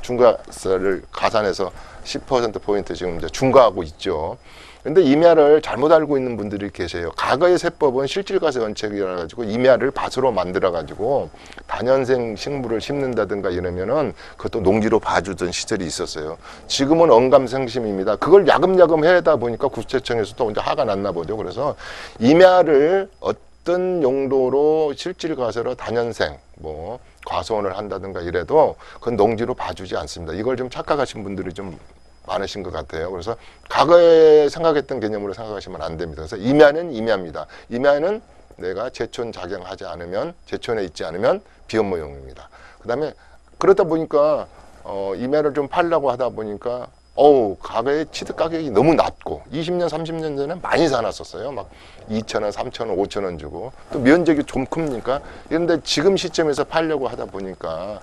중과세를 가산해서 10%포인트 지금 이제 중과하고 있죠. 근데 임야를 잘못 알고 있는 분들이 계세요. 과거의 세법은 실질과세 원칙이라 가지고 임야를 밭으로 만들어 가지고 다년생 식물을 심는다든가 이러면은 그것도 농지로 봐주던 시절이 있었어요. 지금은 언감생심입니다. 그걸 야금야금 해다 보니까 국세청에서도 이제 화가 났나 보죠. 그래서 임야를 어떤 용도로 실질과세로 다년생 뭐 과소원을 한다든가 이래도 그건 농지로 봐주지 않습니다. 이걸 좀 착각하신 분들이 좀 많으신 것 같아요. 그래서 과거에 생각했던 개념으로 생각하시면 안 됩니다. 그래서 임야는 임야입니다. 임야는 내가 제촌 작용하지 않으면, 제촌에 있지 않으면 비업무용입니다. 그 다음에 그러다 보니까 임야를 좀 팔려고 하다 보니까 과거에 취득 가격이 너무 낮고 20년, 30년 전에 많이 사놨었어요. 막 2,000원, 3,000원, 5,000원 주고 또 면적이 좀 큽니까? 그런데 지금 시점에서 팔려고 하다 보니까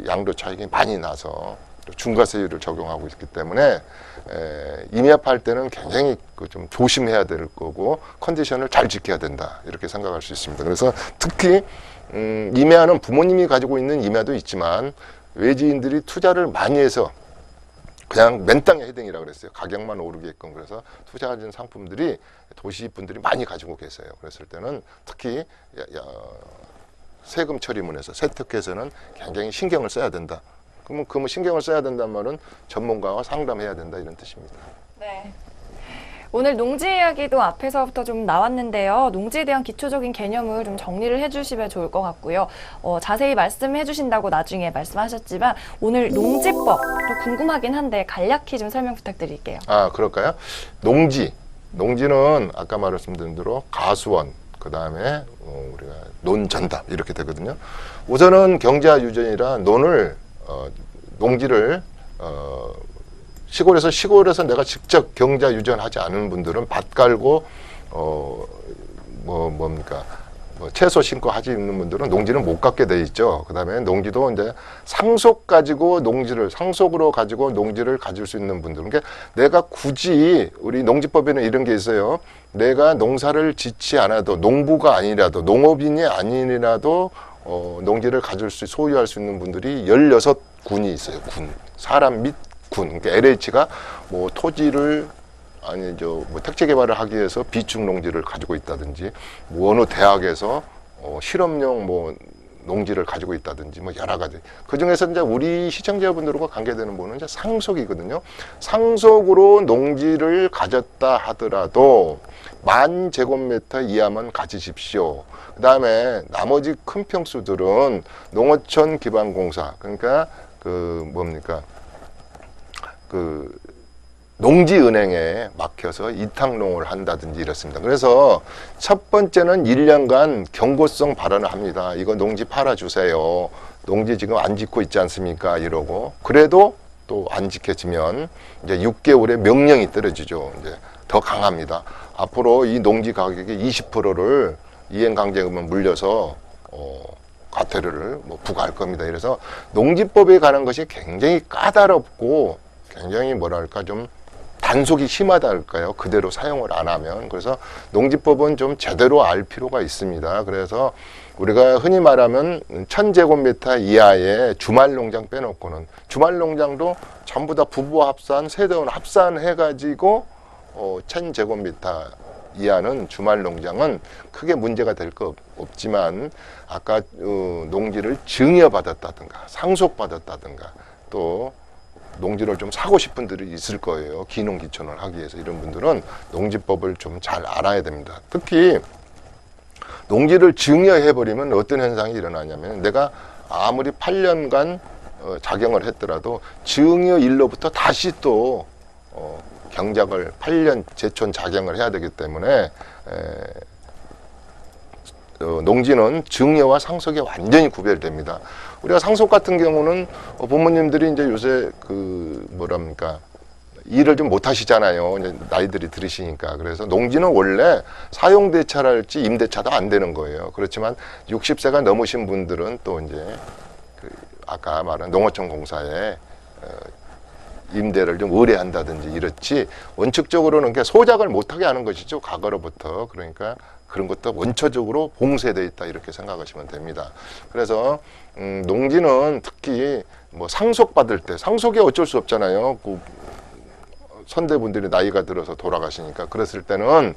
양도 차익이 많이 나서 중과세율을 적용하고 있기 때문에 임야 팔 때는 굉장히 좀 조심해야 될 거고 컨디션을 잘 지켜야 된다 이렇게 생각할 수 있습니다. 그래서 특히 임야는 부모님이 가지고 있는 임야도 있지만 외지인들이 투자를 많이 해서 그냥 맨땅에 헤딩이라고 그랬어요. 가격만 오르게끔. 그래서 투자하는 상품들이 도시 분들이 많이 가지고 계세요. 그랬을 때는 특히 세금 처리문에서 세특에서는 굉장히 신경을 써야 된다. 그러면 그 신경을 써야 된다는 말은 전문가와 상담해야 된다 이런 뜻입니다. 네. 오늘 농지 이야기도 앞에서부터 좀 나왔는데요. 농지에 대한 기초적인 개념을 좀 정리를 해주시면 좋을 것 같고요. 자세히 말씀해 주신다고 나중에 말씀하셨지만 오늘 농지법 또 궁금하긴 한데 간략히 좀 설명 부탁드릴게요. 아, 그럴까요? 농지는 아까 말씀드린 대로 가수원, 그 다음에 우리가 논전답 이렇게 되거든요. 우선은 경제화 유전이라 농지를 시골에서 내가 직접 경자 유전하지 않은 분들은 밭 깔고 채소 심고 하지 있는 분들은 농지는 못 갖게 돼 있죠. 그다음에 농지도 이제 상속으로 가지고 농지를 가질 수 있는 분들. 그러니까 내가 굳이 우리 농지법에는 이런 게 있어요. 내가 농사를 짓지 않아도 농부가 아니라도 농업인이 아니라도 농지를 소유할 수 있는 분들이 16군이 있어요. 사람 및 군. 그러니까 LH가 뭐 토지를 택지 개발을 하기 위해서 비축 농지를 가지고 있다든지, 뭐 어느 대학에서 실험용 농지를 가지고 있다든지, 뭐 여러 가지. 그 중에서 이제 우리 시청자분들과 관계되는 부분은 이제 상속이거든요. 상속으로 농지를 가졌다 하더라도 10,000제곱미터 이하만 가지십시오. 그 다음에 나머지 큰 평수들은 농어촌 기반공사, 그러니까 농지은행에 막혀서 이탁농을 한다든지 이렇습니다. 그래서 첫 번째는 1년간 경고성 발언을 합니다. 이거 농지 팔아주세요. 농지 지금 안 짓고 있지 않습니까? 이러고. 그래도 또 안 지켜지면 이제 6개월의 명령이 떨어지죠. 이제 더 강합니다. 앞으로 이 농지 가격의 20%를 이행강제금을 물려서 과태료를 뭐 부과할 겁니다. 그래서 농지법에 관한 것이 굉장히 까다롭고 굉장히 뭐랄까 좀 단속이 심하다 할까요? 그대로 사용을 안 하면. 그래서 농지법은 좀 제대로 알 필요가 있습니다. 그래서 우리가 흔히 말하면 1000제곱미터 이하의 주말 농장 빼놓고는, 주말 농장도 전부 다 부부와 합산, 세대원 합산해가지고 1000제곱미터 이하는 주말 농장은 크게 문제가 될 거 없지만, 아까 농지를 증여받았다든가 상속받았다든가 또 농지를 좀 사고 싶은 분들이 있을 거예요. 기농기촌을 하기 위해서. 이런 분들은 농지법을 좀 잘 알아야 됩니다. 특히 농지를 증여해버리면 어떤 현상이 일어나냐면, 내가 아무리 8년간 작용을 했더라도 증여일로부터 다시 또 경작을 8년 제촌 작용을 해야 되기 때문에 농지는 증여와 상속이 완전히 구별됩니다. 우리가 상속 같은 경우는 부모님들이 이제 요새 그 뭐랍니까, 일을 좀 못 하시잖아요. 이제 나이들이 들으시니까. 그래서 농지는 원래 사용대차랄지 임대차도 안 되는 거예요. 그렇지만 60세가 넘으신 분들은 또 이제 그 아까 말한 농어촌 공사에 임대를 좀 의뢰한다든지 이렇지, 원칙적으로는 소작을 못하게 하는 것이죠. 과거로부터. 그러니까 그런 것도 원초적으로 봉쇄되어 있다, 이렇게 생각하시면 됩니다. 그래서 농지는 특히 뭐 상속받을 때, 상속이 어쩔 수 없잖아요. 그 선대분들이 나이가 들어서 돌아가시니까. 그랬을 때는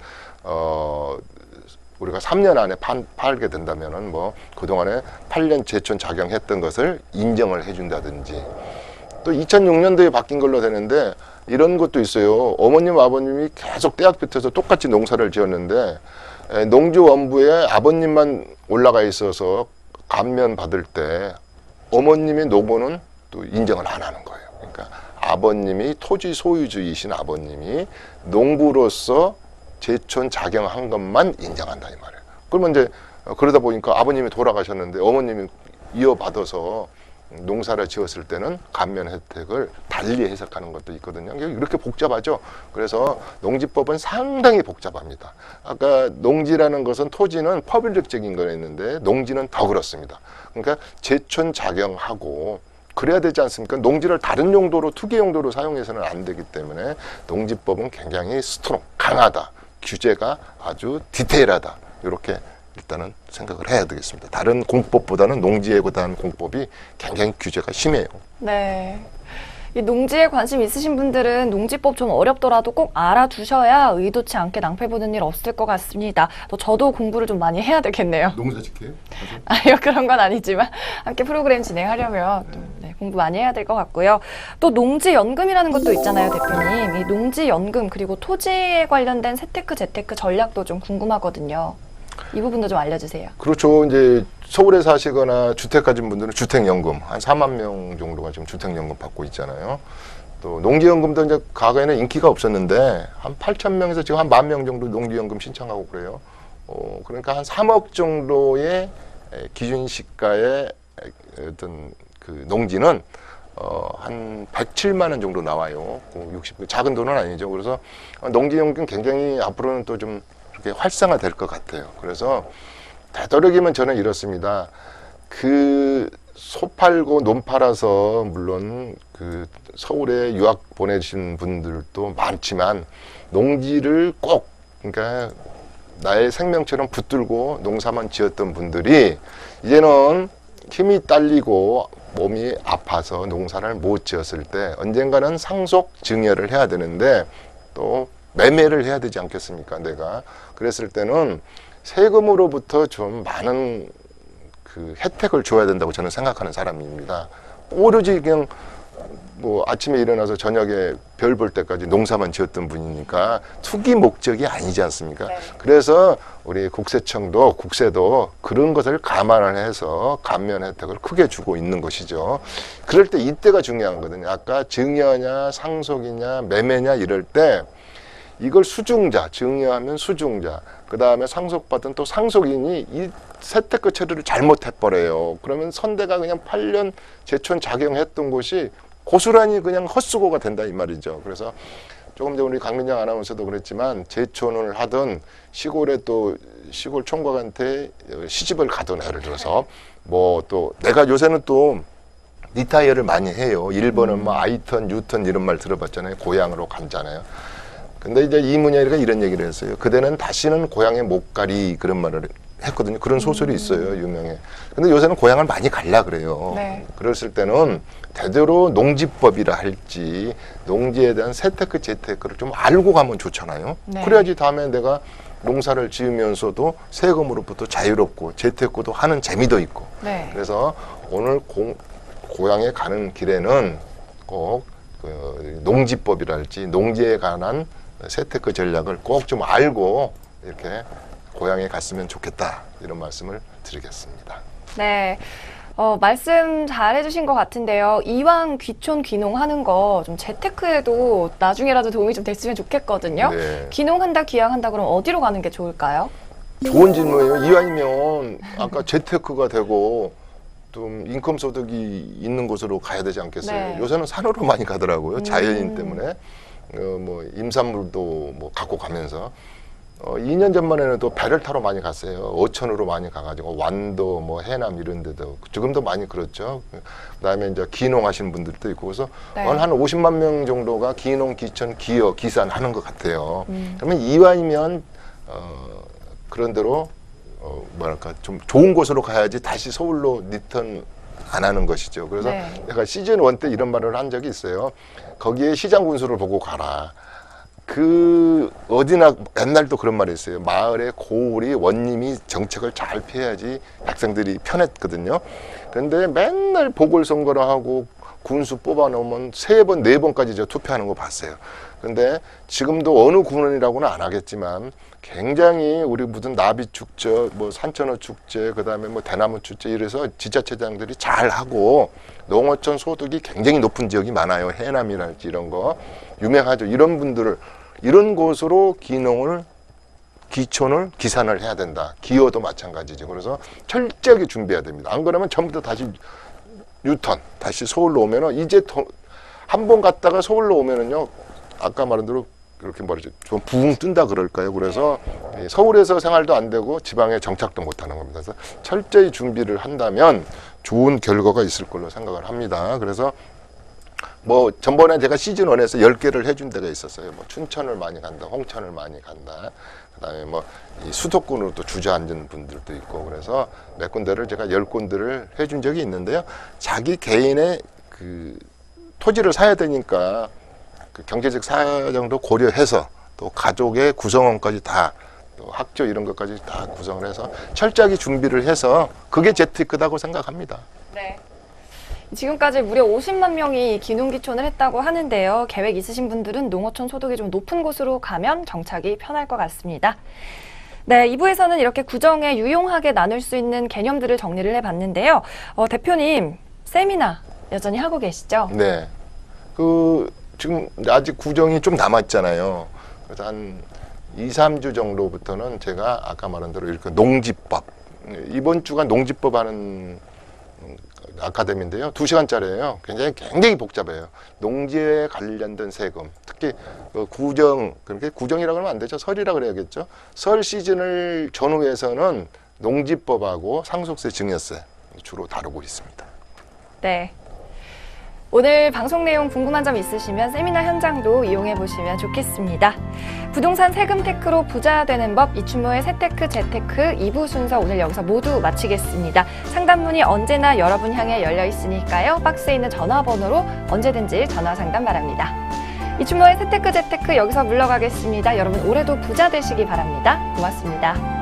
우리가 3년 안에 팔게 된다면은 뭐 그동안에 8년 제촌 작용했던 것을 인정을 해준다든지, 또 2006년도에 바뀐 걸로 되는데 이런 것도 있어요. 어머님 아버님이 계속 대학부터서 똑같이 농사를 지었는데 농지원부에 아버님만 올라가 있어서 감면 받을 때 어머님의 노고는 또 인정을 안 하는 거예요. 그러니까 아버님이 토지 소유주이신 아버님이 농부로서 제촌 작용한 것만 인정한다, 이 말이에요. 그러면 이제 그러다 보니까 아버님이 돌아가셨는데 어머님이 이어받아서 농사를 지었을 때는 감면 혜택을 달리 해석하는 것도 있거든요. 이렇게 복잡하죠. 그래서 농지법은 상당히 복잡합니다. 아까 농지라는 것은, 토지는 퍼블릭적인 거였는데 농지는 더 그렇습니다. 그러니까 제촌 작용하고 그래야 되지 않습니까? 농지를 다른 용도로, 투기 용도로 사용해서는 안 되기 때문에 농지법은 굉장히 스트롱, 강하다. 규제가 아주 디테일하다. 이렇게 일단은 생각을 해야 되겠습니다. 다른 공법보다는 농지에 대한 공법이 굉장히 규제가 심해요. 네. 이 농지에 관심 있으신 분들은 농지법 좀 어렵더라도 꼭 알아두셔야 의도치 않게 낭패 보는 일 없을 것 같습니다. 또 저도 공부를 좀 많이 해야 되겠네요. 농사 짓게요? 아니요, 그런 건 아니지만 함께 프로그램 진행하려면 또, 공부 많이 해야 될 것 같고요. 또 농지연금이라는 것도 있잖아요, 대표님. 이 농지연금 그리고 토지에 관련된 세테크, 재테크 전략도 좀 궁금하거든요. 이 부분도 좀 알려주세요. 그렇죠. 이제 서울에 사시거나 주택 가진 분들은 주택연금, 한 4만 명 정도가 지금 주택연금 받고 있잖아요. 또 농지연금도 이제 과거에는 인기가 없었는데 한 8천 명에서 지금 한 10,000명 정도 농지연금 신청하고 그래요. 그러니까 한 3억 정도의 기준 시가의 어떤 그 농지는 한 107만 원 정도 나와요. 60, 작은 돈은 아니죠. 그래서 농지연금 굉장히 앞으로는 또 좀 이렇게 활성화될 것 같아요. 그래서 되도록이면 저는 이렇습니다. 그 소 팔고 논 팔아서 물론 그 서울에 유학 보내신 분들도 많지만 농지를 꼭, 그러니까 나의 생명처럼 붙들고 농사만 지었던 분들이 이제는 힘이 딸리고 몸이 아파서 농사를 못 지었을 때 언젠가는 상속 증여를 해야 되는데 또 매매를 해야 되지 않겠습니까? 내가 그랬을 때는 세금으로부터 좀 많은 그 혜택을 줘야 된다고 저는 생각하는 사람입니다. 오로지 그냥 뭐 아침에 일어나서 저녁에 별 볼 때까지 농사만 지었던 분이니까 투기 목적이 아니지 않습니까? 네. 그래서 우리 국세청도 국세도 그런 것을 감안을 해서 감면 혜택을 크게 주고 있는 것이죠. 그럴 때 이때가 중요하거든요. 아까 증여냐 상속이냐 매매냐 이럴 때 이걸 수중자, 증여하면 수중자, 그 다음에 상속받은 또 상속인이 이 세테크 처리를 잘못해버려요. 그러면 선대가 그냥 8년 제촌 작용했던 곳이 고스란히 그냥 헛수고가 된다 이 말이죠. 그래서 조금 전에 우리 강민정 아나운서도 그랬지만 제촌을 하든 시골에 또 시골 총각한테 시집을 가든 예를 들어서 뭐 또 내가 요새는 또 리타이어를 많이 해요. 1번은 뭐 아이턴, 유턴 이런 말 들어봤잖아요. 고향으로 간잖아요. 근데 이제 이문열이가 이런 얘기를 했어요. 그대는 다시는 고향에 못 가리 그런 말을 했거든요. 그런 소설이 있어요. 유명해. 근데 요새는 고향을 많이 갈라 그래요. 네. 그랬을 때는 대대로 농지법이라 할지 농지에 대한 세테크 재테크를 좀 알고 가면 좋잖아요. 네. 그래야지 다음에 내가 농사를 지으면서도 세금으로부터 자유롭고 재테크도 하는 재미도 있고. 네. 그래서 오늘 고향에 가는 길에는 꼭 농지법이랄지 농지에 관한 세테크 전략을 꼭 좀 알고 이렇게 고향에 갔으면 좋겠다 이런 말씀을 드리겠습니다. 네. 말씀 잘 해주신 것 같은데요. 이왕 귀촌 귀농하는 거 좀 재테크에도 나중에라도 도움이 좀 됐으면 좋겠거든요. 네. 귀농한다, 귀향한다 그럼 어디로 가는 게 좋을까요? 좋은 질문이에요. 이왕이면 아까 재테크가 되고 좀 인컴 소득이 있는 곳으로 가야 되지 않겠어요? 네. 요새는 산으로 많이 가더라고요. 자연인 때문에 뭐 임산물도 뭐 갖고 가면서 2년 전만 해도 또 배를 타러 많이 갔어요. 어천으로 많이 가가지고 완도 뭐 해남 이런 데도 지금도 많이 그렇죠. 그다음에 이제 기농하시는 분들도 있고 그래서 네. 한 50만 명 정도가 기농, 기천, 기여, 기산 하는 것 같아요. 그러면 이왕이면 그런 대로 뭐랄까 좀 좋은 곳으로 가야지 다시 서울로 리턴 안 하는 것이죠. 그래서 네. 내가 시즌 1 때 이런 말을 한 적이 있어요. 거기에 시장 군수를 보고 가라. 어디나 옛날도 그런 말이 있어요. 마을의 고을이 원님이 정책을 잘 펴야지 백성들이 편했거든요. 그런데 맨날 보궐선거를 하고 군수 뽑아놓으면 3번, 4번까지 저 투표하는 거 봤어요. 근데 지금도 어느 군원이라고는 안 하겠지만 굉장히 우리 무슨 나비축제, 뭐 산천어 축제, 그 다음에 뭐 대나무 축제 이래서 지자체장들이 잘 하고 농어촌 소득이 굉장히 높은 지역이 많아요. 해남이랄지 이런 거 유명하죠. 이런 분들을 이런 곳으로 기촌을 기산을 해야 된다. 기여도 마찬가지죠. 그래서 철저하게 준비해야 됩니다. 안 그러면 전부 다 다시 유턴, 다시 서울로 오면은 이제 한 번 갔다가 서울로 오면은요. 아까 말한 대로 이렇게 말이죠. 좀 붕 뜬다 그럴까요? 그래서 서울에서 생활도 안 되고 지방에 정착도 못 하는 겁니다. 그래서 철저히 준비를 한다면 좋은 결과가 있을 걸로 생각을 합니다. 그래서 뭐 전번에 제가 시즌 1에서 10개를 해준 데가 있었어요. 뭐 춘천을 많이 간다, 홍천을 많이 간다. 그다음에 뭐 이 수도권으로 또 주저앉은 분들도 있고 그래서 몇 군데를 제가 10군데를 해준 적이 있는데요. 자기 개인의 그 토지를 사야 되니까 그 경제적 사정도 고려해서 또 가족의 구성원까지 다 또 학교 이런 것까지 다 구성을 해서 철저하게 준비를 해서 그게 재테크다고 생각합니다. 네. 지금까지 무려 50만 명이 귀농귀촌을 했다고 하는데요. 계획 있으신 분들은 농어촌 소득이 좀 높은 곳으로 가면 정착이 편할 것 같습니다. 네, 2부에서는 이렇게 구정에 유용하게 나눌 수 있는 개념들을 정리를 해봤는데요. 대표님, 세미나 여전히 하고 계시죠? 네. 지금 아직 구정이 좀 남았잖아요. 그래서 한 2, 3주 정도부터는 제가 아까 말한 대로 이렇게 농지법, 이번 주가 농지법 하는 아카데미인데요. 2시간짜리예요. 굉장히 복잡해요. 농지에 관련된 세금, 특히 구정, 그렇게 구정이라고 하면 안 되죠. 설이라 그래야겠죠. 설 시즌을 전후해서는 농지법하고 상속세, 증여세 주로 다루고 있습니다. 네. 오늘 방송 내용 궁금한 점 있으시면 세미나 현장도 이용해 보시면 좋겠습니다. 부동산 세금 테크로 부자 되는 법, 이춘모의 세테크 재테크 2부 순서 오늘 여기서 모두 마치겠습니다. 상담문이 언제나 여러분 향해 열려 있으니까요. 박스에 있는 전화번호로 언제든지 전화 상담 바랍니다. 이춘모의 세테크 재테크 여기서 물러가겠습니다. 여러분 올해도 부자 되시기 바랍니다. 고맙습니다.